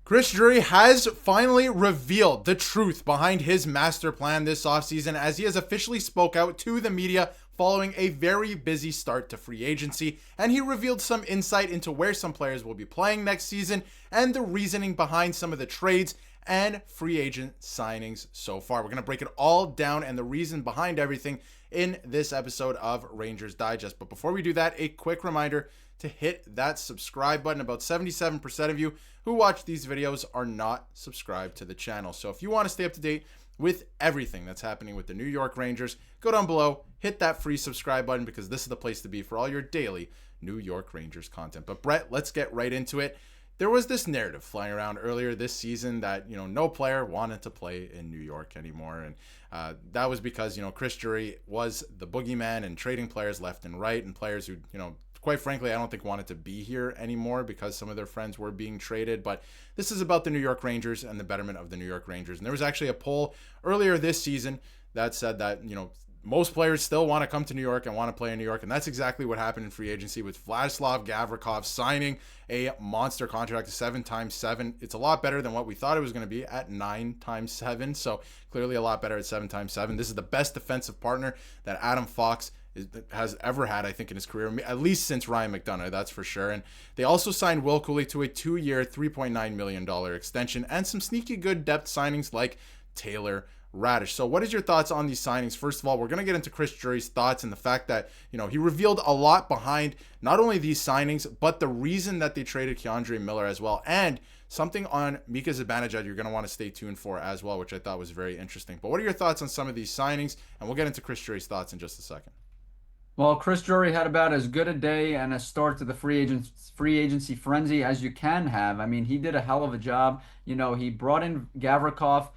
Chris Drury has finally revealed the truth behind his master plan this offseason as he has officially spoke out to the media following a very busy start to free agency, and he revealed some insight into where some players will be playing next season and the reasoning behind some of the trades and free agent signings so far. We're going to break it all down and the reason behind everything in this episode of Rangers Digest. But before we do that, a quick reminder to hit that subscribe button. About 77% of you who watch these videos are not subscribed to the channel. So if you want to stay up to date with everything that's happening with the New York Rangers, go down below, hit that free subscribe button because this is the place to be for all your daily New York Rangers content. But Bret, let's get right into it. There was this narrative flying around earlier this season that, no player wanted to play in New York anymore. And that was because, Chris Drury was the boogeyman and trading players left and right, and players who, quite frankly, I don't think wanted to be here anymore because some of their friends were being traded. But this is about the New York Rangers and the betterment of the New York Rangers. And there was actually a poll earlier this season that said that, most players still want to come to New York and want to play in New York. And that's exactly what happened in free agency with Vladislav Gavrikov signing a monster contract, 7x7. It's a lot better than what we thought it was going to be at 9x7. So clearly a lot better at 7x7. This is the best defensive partner that Adam Fox has ever had, I think, in his career, at least since Ryan McDonough, that's for sure. And they also signed Will Cooley to a 2-year, $3.9 million extension and some sneaky good depth signings like Taylor Radish. So what is your thoughts on these signings? First of all, we're going to get into Chris Drury's thoughts and the fact that, he revealed a lot behind not only these signings, but the reason that they traded K'Andre Miller as well. And something on Mika Zibanejad you're going to want to stay tuned for as well, which I thought was very interesting. But what are your thoughts on some of these signings? And we'll get into Chris Drury's thoughts in just a second. Well, Chris Drury had about as good a day and a start to the free agency frenzy as you can have. I mean, he did a hell of a job. He brought in Gavrikov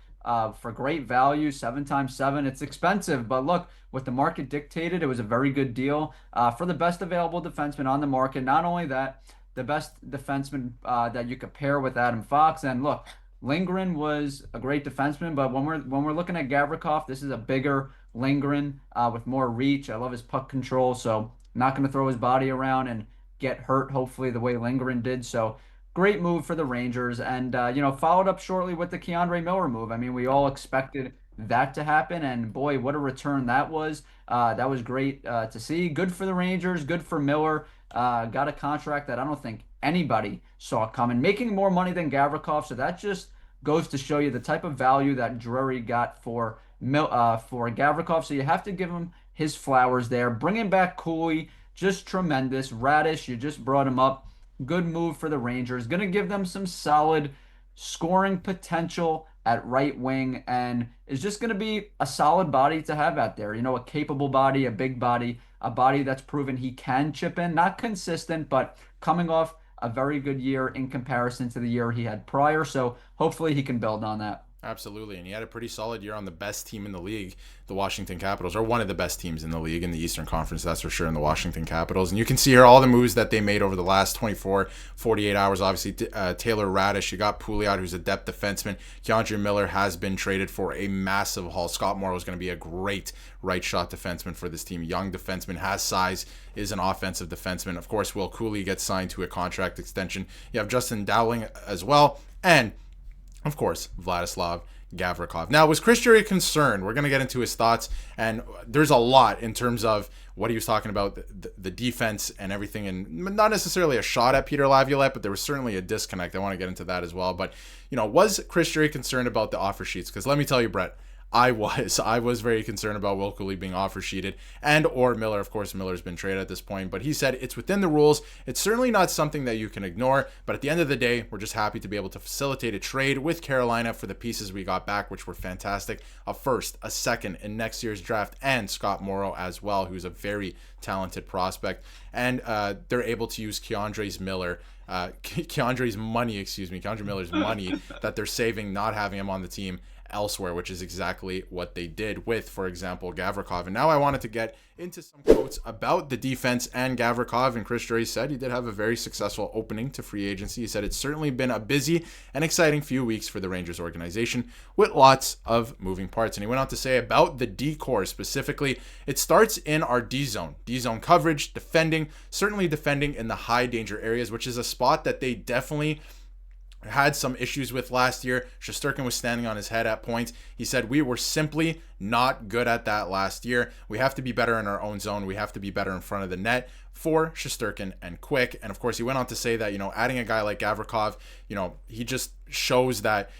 for great value, 7x7. It's expensive, but look, what the market dictated, it was a very good deal for the best available defenseman on the market. Not only that, the best defenseman that you could pair with Adam Fox. And look, Lindgren was a great defenseman, but when we're looking at Gavrikov, this is a bigger Lindgren with more reach. I love his puck control, so not going to throw his body around and get hurt, hopefully, the way Lindgren did. So great move for the Rangers, and followed up shortly with the K'Andre Miller move. I mean, we all expected that to happen, and boy, what a return that was. That was great to see. Good for the Rangers, good for Miller. Got a contract that I don't think anybody saw coming, making more money than Gavrikov. So that just goes to show you the type of value that Drury got for Gavrikov. So you have to give him his flowers there. Bringing back Cooley, just tremendous. Radish, you just brought him up. Good move for the Rangers. Going to give them some solid scoring potential at right wing, and is just going to be a solid body to have out there. A capable body, a big body, a body that's proven he can chip in. Not consistent, but coming off a very good year in comparison to the year he had prior. So hopefully he can build on that. Absolutely, and he had a pretty solid year on the best team in the league, the Washington Capitals, or one of the best teams in the league in the Eastern Conference, that's for sure, in the Washington Capitals. And you can see here all the moves that they made over the last 24, 48 hours. Obviously, Taylor Radish, you got Pouliot, who's a depth defenseman. K'Andre Miller has been traded for a massive haul. Scott Morrow is going to be a great right shot defenseman for this team. Young defenseman, has size, is an offensive defenseman. Of course, Will Cooley gets signed to a contract extension. You have Justin Dowling as well, and of course, Vladislav Gavrikov. Now, was Chris Drury concerned? We're going to get into his thoughts, and there's a lot in terms of what he was talking about, the defense and everything, and not necessarily a shot at Peter Laviolette, but there was certainly a disconnect. I want to get into that as well. But, was Chris Drury concerned about the offer sheets? Because let me tell you, Bret, I was very concerned about Will Cooley being offer sheeted or Miller. Of course, Miller's been traded at this point, but he said it's within the rules. It's certainly not something that you can ignore, but at the end of the day, we're just happy to be able to facilitate a trade with Carolina for the pieces we got back, which were fantastic. A first, a second in next year's draft, and Scott Morrow as well, who's a very talented prospect. And they're able to use K'Andre Miller's money that they're saving not having him on the team elsewhere, which is exactly what they did with, for example, Gavrikov. And now I wanted to get into some quotes about the defense and Gavrikov. And Chris Drury said he did have a very successful opening to free agency. He said it's certainly been a busy and exciting few weeks for the Rangers organization with lots of moving parts. And he went on to say about the D-core specifically, it starts in our D-zone coverage, certainly defending in the high danger areas, which is a spot that they definitely had some issues with last year. Shesterkin was standing on his head at points. He said, we were simply not good at that last year. We have to be better in our own zone. We have to be better in front of the net for Shesterkin and Quick. And of course, he went on to say that, adding a guy like Gavrikov, he just shows that,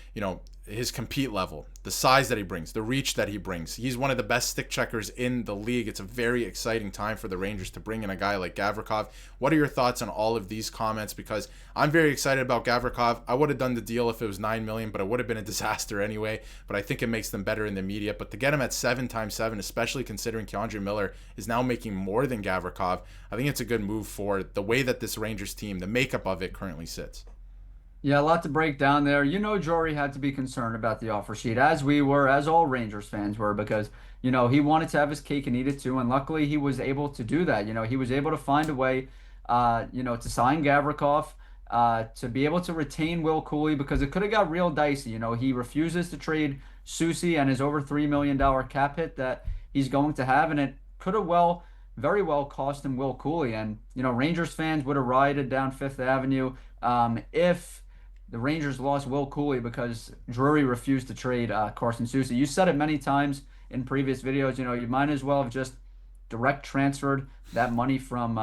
his compete level, the size that he brings, the reach that he brings. He's one of the best stick checkers in the league. It's a very exciting time for the Rangers to bring in a guy like Gavrikov. What are your thoughts on all of these comments? Because I'm very excited about Gavrikov. I would have done the deal if it was $9 million, but it would have been a disaster anyway. But I think it makes them better in the media. But to get him at 7x7, especially considering K'Andre Miller is now making more than Gavrikov, I think it's a good move for the way that this Rangers team, the makeup of it currently sits. Yeah, a lot to break down there. Drury had to be concerned about the offer sheet, as we were, as all Rangers fans were, because, he wanted to have his cake and eat it too. And luckily, he was able to do that. He was able to find a way, to sign Gavrikov, to be able to retain Will Cooley, because it could have got real dicey. He refuses to trade Soucy and his over $3 million cap hit that he's going to have. And it could have very well cost him Will Cooley. And, Rangers fans would have rioted down Fifth Avenue if the Rangers lost Will Cooley because Drury refused to trade Carson Soucy. You said it many times in previous videos. You might as well have just direct transferred that money from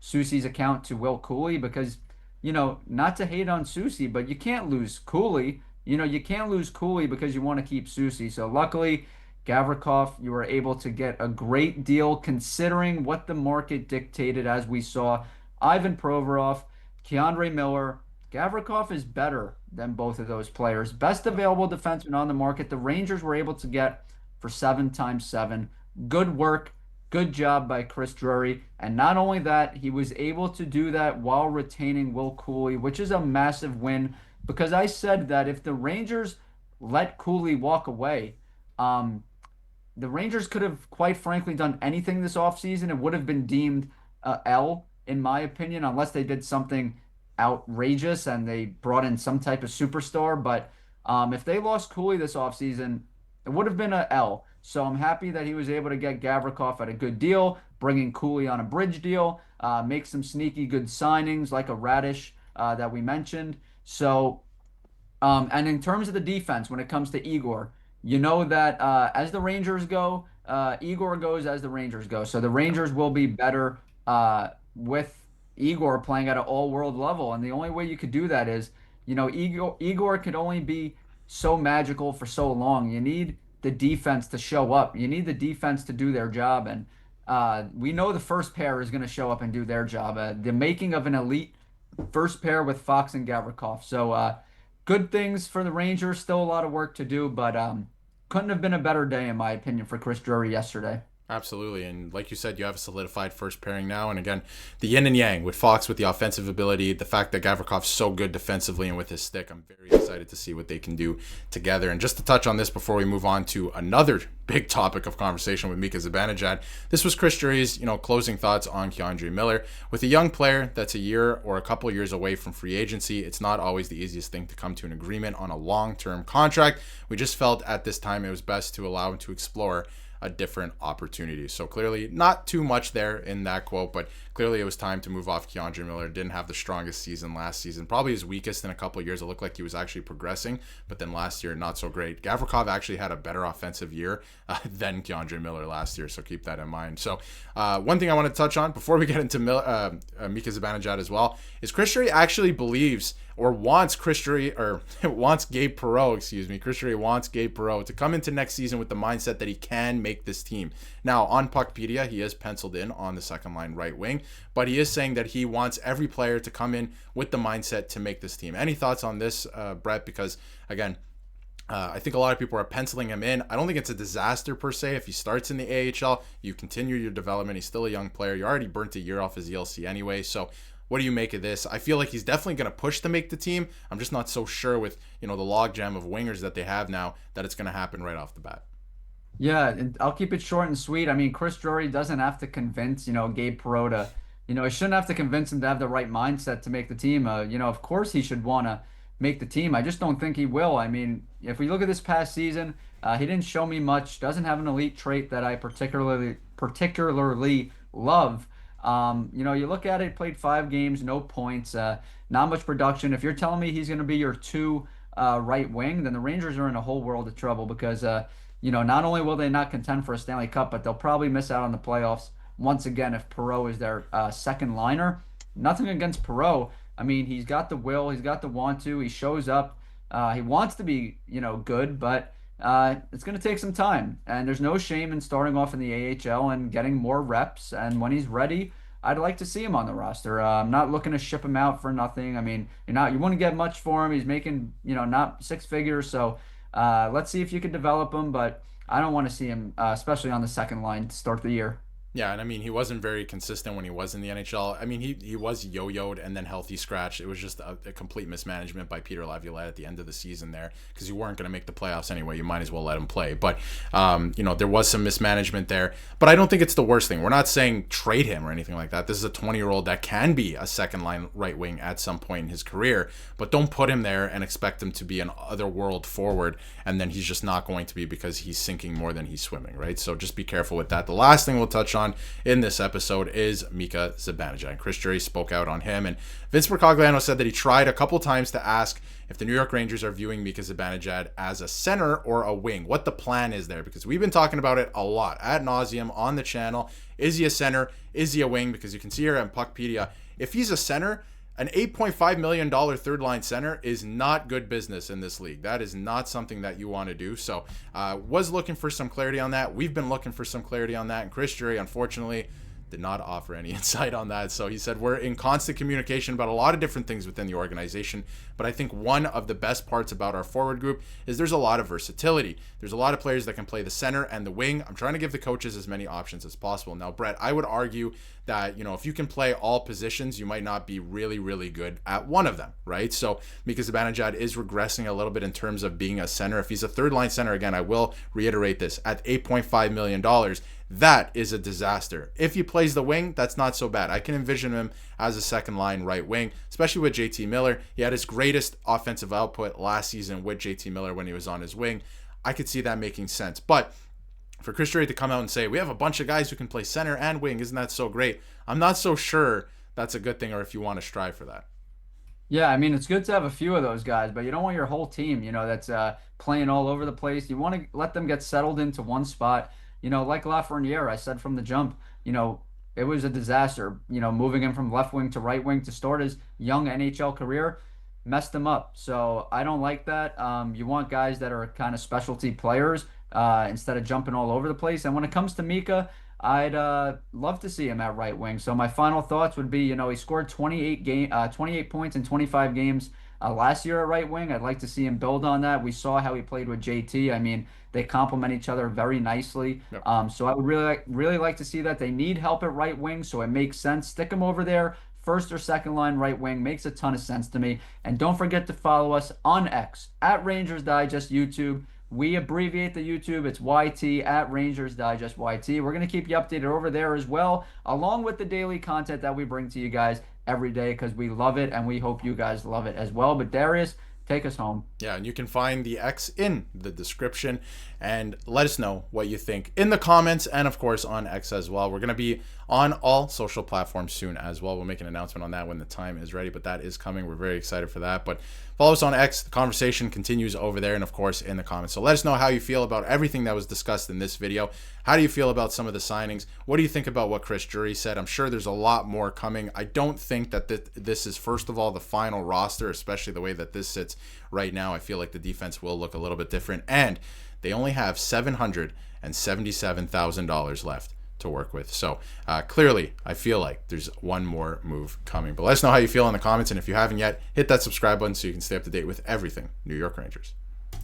Soucy's account to Will Cooley because, not to hate on Soucy, but you can't lose Cooley. You can't lose Cooley because you want to keep Soucy. So luckily, Gavrikov, you were able to get a great deal considering what the market dictated, as we saw. Ivan Provorov, K'Andre Miller. Gavrikov is better than both of those players. Best available defenseman on the market. The Rangers were able to get for 7x7. Good work. Good job by Chris Drury. And not only that, he was able to do that while retaining Will Cooley, which is a massive win because I said that if the Rangers let Cooley walk away, the Rangers could have quite frankly done anything this offseason. It would have been deemed a L, in my opinion, unless they did something outrageous and they brought in some type of superstar. But if they lost Cooley this offseason, it would have been a L. So I'm happy that he was able to get Gavrikov at a good deal, bringing Cooley on a bridge deal, make some sneaky good signings like a Radish that we mentioned. So, and in terms of the defense, when it comes to Igor, that as the Rangers go, Igor goes as the Rangers go. So the Rangers will be better with Igor playing at an all-world level. And the only way you could do that is, Igor could only be so magical for so long. You need the defense to show up. You need the defense to do their job. And we know the first pair is going to show up and do their job. The making of an elite first pair with Fox and Gavrikov. So good things for the Rangers. Still a lot of work to do, but couldn't have been a better day, in my opinion, for Chris Drury yesterday. Absolutely. And like you said, you have a solidified first pairing now. And again, the yin and yang with Fox with the offensive ability, the fact that Gavrikov's so good defensively and with his stick, I'm very excited to see what they can do together. And just to touch on this before we move on to another big topic of conversation with Mika Zibanejad, this was Chris Drury's, closing thoughts on K'Andre Miller. With a young player that's a year or a couple years away from free agency, it's not always the easiest thing to come to an agreement on a long-term contract. We just felt at this time it was best to allow him to explore a different opportunity. So clearly not too much there in that quote, but clearly it was time to move off K'Andre Miller. Didn't have the strongest season last season, probably his weakest in a couple of years. It looked like he was actually progressing, but then last year not so great. Gavrikov actually had a better offensive year than K'Andre Miller last year, so keep that in mind. So one thing I want to touch on before we get into Mika Zibanejad as well is Chris Drury actually believes or wants Chris Drury, or wants Gabe Perau, Chris Drury wants Gabe Perau to come into next season with the mindset that he can make this team. Now, on Puckpedia, he is penciled in on the second line right wing, but he is saying that he wants every player to come in with the mindset to make this team. Any thoughts on this, Bret? Because, again, I think a lot of people are penciling him in. I don't think it's a disaster per se. If he starts in the AHL, you continue your development. He's still a young player. You already burnt a year off his ELC anyway, so what do you make of this? I feel like he's definitely going to push to make the team. I'm just not so sure with, the logjam of wingers that they have now that it's going to happen right off the bat. Yeah, and I'll keep it short and sweet. I mean, Chris Drury doesn't have to convince, Gabe Perau to, he shouldn't have to convince him to have the right mindset to make the team. Of course he should want to make the team. I just don't think he will. I mean, if we look at this past season, he didn't show me much, doesn't have an elite trait that I particularly love. You look at it, played 5 games, no points, not much production. If you're telling me he's going to be your right wing, then the Rangers are in a whole world of trouble because, not only will they not contend for a Stanley Cup, but they'll probably miss out on the playoffs once again if Perau is their second liner. Nothing against Perau. I mean, he's got the will, he's got the want to, he shows up. He wants to be, good, but it's going to take some time. And there's no shame in starting off in the AHL and getting more reps. And when he's ready, I'd like to see him on the roster. I'm not looking to ship him out for nothing. I mean, you wouldn't get much for him. He's making, not 6 figures. So let's see if you could develop him. But I don't want to see him, especially on the second line to start the year. Yeah, and I mean, he wasn't very consistent when he was in the NHL. I mean, he was yo-yoed and then healthy scratched. It was just a complete mismanagement by Peter Laviolette at the end of the season there because you weren't going to make the playoffs anyway. You might as well let him play. But, there was some mismanagement there. But I don't think it's the worst thing. We're not saying trade him or anything like that. This is a 20-year-old that can be a second-line right wing at some point in his career. But don't put him there and expect him to be an other-world forward, and then he's just not going to be because he's sinking more than he's swimming, right? So just be careful with that. The last thing we'll touch on in this episode is Mika Zibanejad. Chris Drury spoke out on him, and Vince Mercogliano said that he tried a couple times to ask if the New York Rangers are viewing Mika Zibanejad as a center or a wing, what the plan is there, because we've been talking about it a lot ad nauseum on the channel. Is he a center? Is he a wing? Because you can see here on Puckpedia, if he's a center, an $8.5 million third line center is not good business in this league. That is not something that you want to do. So was looking for some clarity on that. We've been looking for some clarity on that. And Chris Drury, unfortunately, did not offer any insight on that. So he said, we're in constant communication about a lot of different things within the organization. But I think one of the best parts about our forward group is there's a lot of versatility. There's a lot of players that can play the center and the wing. I'm trying to give the coaches as many options as possible. Now, Bret, I would argue that, if you can play all positions, you might not be really, really good at one of them, right? So Mika Zibanejad is regressing a little bit in terms of being a center. If he's a third line center, again, I will reiterate this, at $8.5 million, that is a disaster. If he plays the wing, that's not so bad. I can envision him as a second line right wing, especially with JT Miller. He had his greatest offensive output last season with JT Miller when he was on his wing. I could see that making sense. But for Chris Drury to come out and say, we have a bunch of guys who can play center and wing, isn't that so great? I'm not so sure that's a good thing or if you want to strive for that. Yeah, I mean, it's good to have a few of those guys, but you don't want your whole team, that's playing all over the place. You want to let them get settled into one spot. Like Lafreniere, I said from the jump, it was a disaster, moving him from left wing to right wing to start his young NHL career, messed him up. So I don't like that. You want guys that are kind of specialty players instead of jumping all over the place. And when it comes to Mika, I'd love to see him at right wing. So my final thoughts would be, he scored 28 points in 25 games last year at right wing. I'd like to see him build on that. We saw how he played with JT. I mean, they complement each other very nicely. Yep. So I would really like to see that. They need help at right wing, so it makes sense. Stick him over there, first or second line right wing. Makes a ton of sense to me. And don't forget to follow us on X at Rangers Digest YouTube. We abbreviate the YouTube. It's YT at Rangers Digest YT. We're going to keep you updated over there as well, along with the daily content that we bring to you guys every day because we love it and we hope you guys love it as well. But Darius, take us home. Yeah, and you can find the X in the description and let us know what you think in the comments and, of course, on X as well. We're going to be on all social platforms soon as well. We'll make an announcement on that when the time is ready, but that is coming. We're very excited for that. But follow us on X. The conversation continues over there and, of course, in the comments. So let us know how you feel about everything that was discussed in this video. How do you feel about some of the signings? What do you think about what Chris Drury said? I'm sure there's a lot more coming. I don't think that this is, first of all, the final roster, especially the way that this sits right now. I feel like the defense will look a little bit different. And they only have $777,000 left to work with. So clearly, I feel like there's one more move coming. But let us know how you feel in the comments. And if you haven't yet, hit that subscribe button so you can stay up to date with everything New York Rangers.